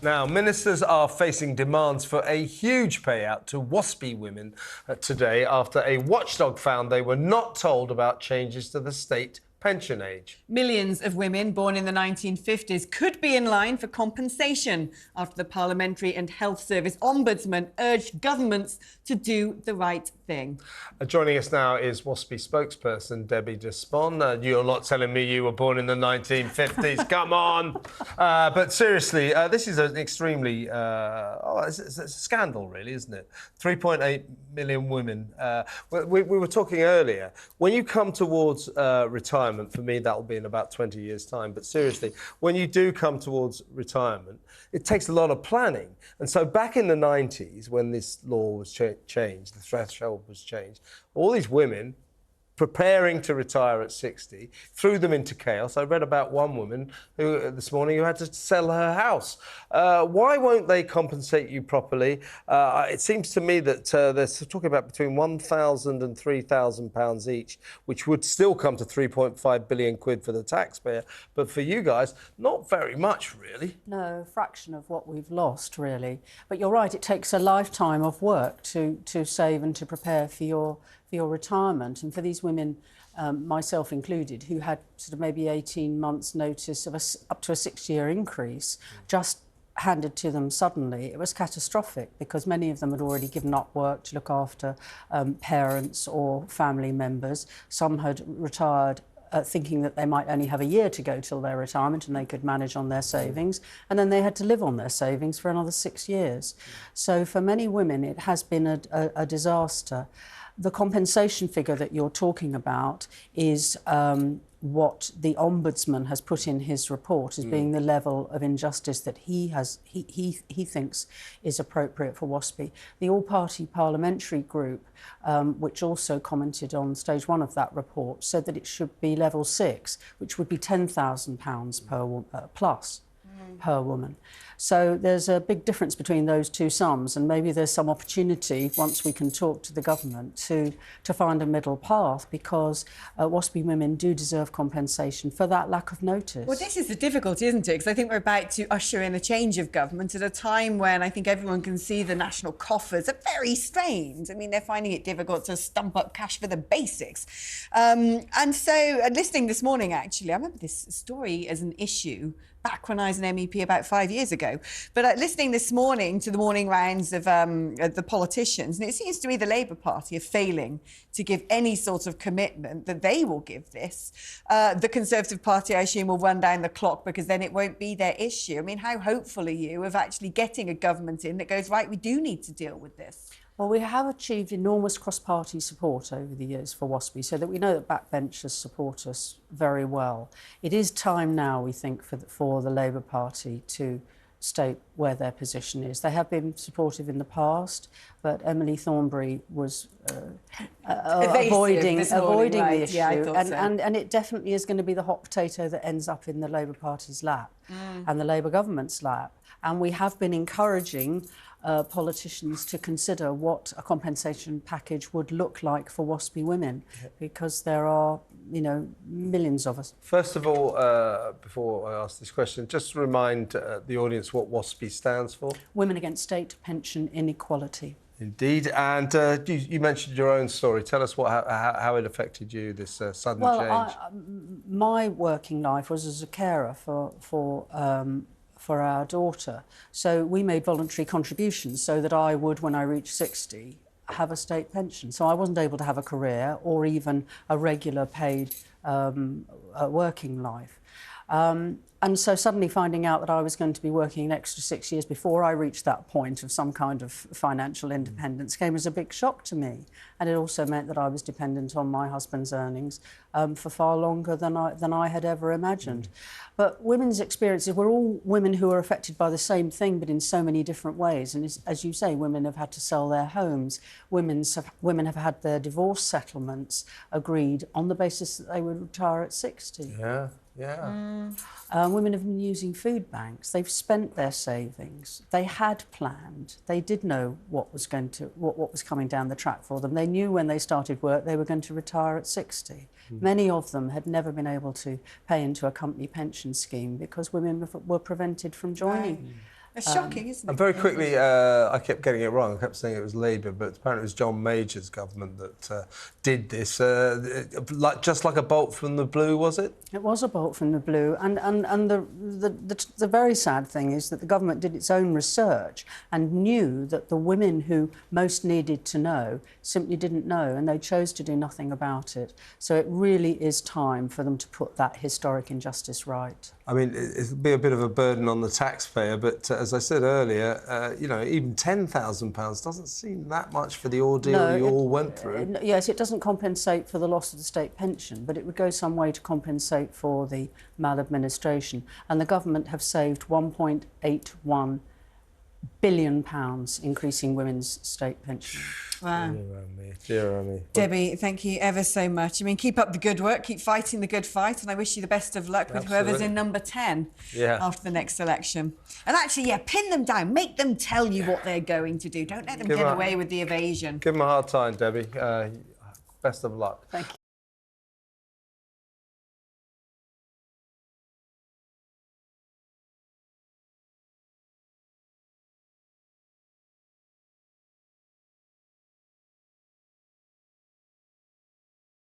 Now, ministers are facing demands for a huge payout to Waspi women today after a watchdog found they were not told about changes to the state pension age. Millions of women born in the 1950s could be in line for compensation after the Parliamentary and Health Service Ombudsman urged governments to do the right thing. Joining us now is Waspi spokesperson Derbyshire Spon. You're not telling me you were born in the 1950s. Come on. But seriously, this is an extremely... it's a scandal, really, isn't it? 3.8 million women. We were talking earlier. When you come towards retirement, for me, that will be in about 20 years' time. But seriously, when you do come towards retirement, it takes a lot of planning. And so back in the 90s, when this law was changed, the threshold was changed, all these women preparing to retire at 60 threw them into chaos. I read about one woman who this morning who had to sell her house. Why won't they compensate you properly? It seems to me that they're talking about between £1,000 and £3,000 each, which would still come to 3.5 billion quid for the taxpayer. But for you guys, not very much, really. No, a fraction of what we've lost, really. But you're right, it takes a lifetime of work to save and to prepare for your retirement. And for these women, myself included, who had sort of maybe 18 months notice of up to a 6-year increase just handed to them suddenly, it was catastrophic because many of them had already given up work to look after parents or family members. Some had retired thinking that they might only have a year to go till their retirement and they could manage on their savings, and then they had to live on their savings for another 6 years. So for many women it has been a disaster. The compensation figure that you're talking about is what the Ombudsman has put in his report as being the level of injustice that he thinks is appropriate for Waspi. The all-party parliamentary group, which also commented on stage 1 of that report, said that it should be level 6, which would be £10,000 plus per woman. So there's a big difference between those two sums, and maybe there's some opportunity, once we can talk to the government, to find a middle path, because Waspi women do deserve compensation for that lack of notice. Well, this is the difficulty, isn't it? Because I think we're about to usher in a change of government at a time when I think everyone can see the national coffers are very strained. I mean, they're finding it difficult to stump up cash for the basics. And so, listening this morning, actually, I remember this story as an issue back when I was an MEP about 5 years ago. But listening this morning to the morning rounds of the politicians, and it seems to me the Labour Party are failing to give any sort of commitment that they will give this. The Conservative Party, I assume, will run down the clock because then it won't be their issue. I mean, how hopeful are you of actually getting a government in that goes, right, we do need to deal with this? Well, we have achieved enormous cross-party support over the years for Waspi, so that we know that backbenchers support us very well. It is time now, we think, for the Labour Party to state where their position is. They have been supportive in the past, but Emily Thornberry was avoiding the issue, and it definitely is going to be the hot potato that ends up in the Labour Party's lap and the Labour government's lap. And we have been encouraging politicians to consider what a compensation package would look like for Waspi women, because there are, millions of us. First of all, before I ask this question, just remind the audience what Waspi stands for. Women Against State Pension Inequality. Indeed, and you mentioned your own story. Tell us how it affected you, this sudden change. My working life was as a carer for our daughter. So we made voluntary contributions so that I would, when I reached 60, have a state pension. So I wasn't able to have a career or even a regular paid working life. And so suddenly finding out that I was going to be working an extra 6 years before I reached that point of some kind of financial independence came as a big shock to me. And it also meant that I was dependent on my husband's earnings for far longer than I had ever imagined. But women's experiences, we're all women who are affected by the same thing, but in so many different ways. And as you say, women have had to sell their homes. Women have had their divorce settlements agreed on the basis that they would retire at 60. Yeah. Women have been using food banks. They've spent their savings. They had planned. They did know what was coming down the track for them. They knew when they started work they were going to retire at 60. Many of them had never been able to pay into a company pension scheme because women were prevented from joining. It's shocking, isn't it? And very quickly, I kept getting it wrong. I kept saying it was Labour, but apparently it was John Major's government that did this. Just like a bolt from the blue, was it? It was a bolt from the blue, and the very sad thing is that the government did its own research and knew that the women who most needed to know simply didn't know, and they chose to do nothing about it. So it really is time for them to put that historic injustice right. I mean, it'll be a bit of a burden on the taxpayer, but as I said earlier, you know, even £10,000 doesn't seem that much for the ordeal you all went through. Yes, it doesn't compensate for the loss of the state pension, but it would go some way to compensate for the maladministration. And the government have saved £1.81 billion increasing women's state pension. Wow. Dear me. Debbie, thank you ever so much. I mean, keep up the good work, keep fighting the good fight, and I wish you the best of luck with whoever's in number 10 after the next election. And actually, pin them down, make them tell you what they're going to do. Don't let them get away with the evasion. Give them a hard time, Debbie. Best of luck. Thank you.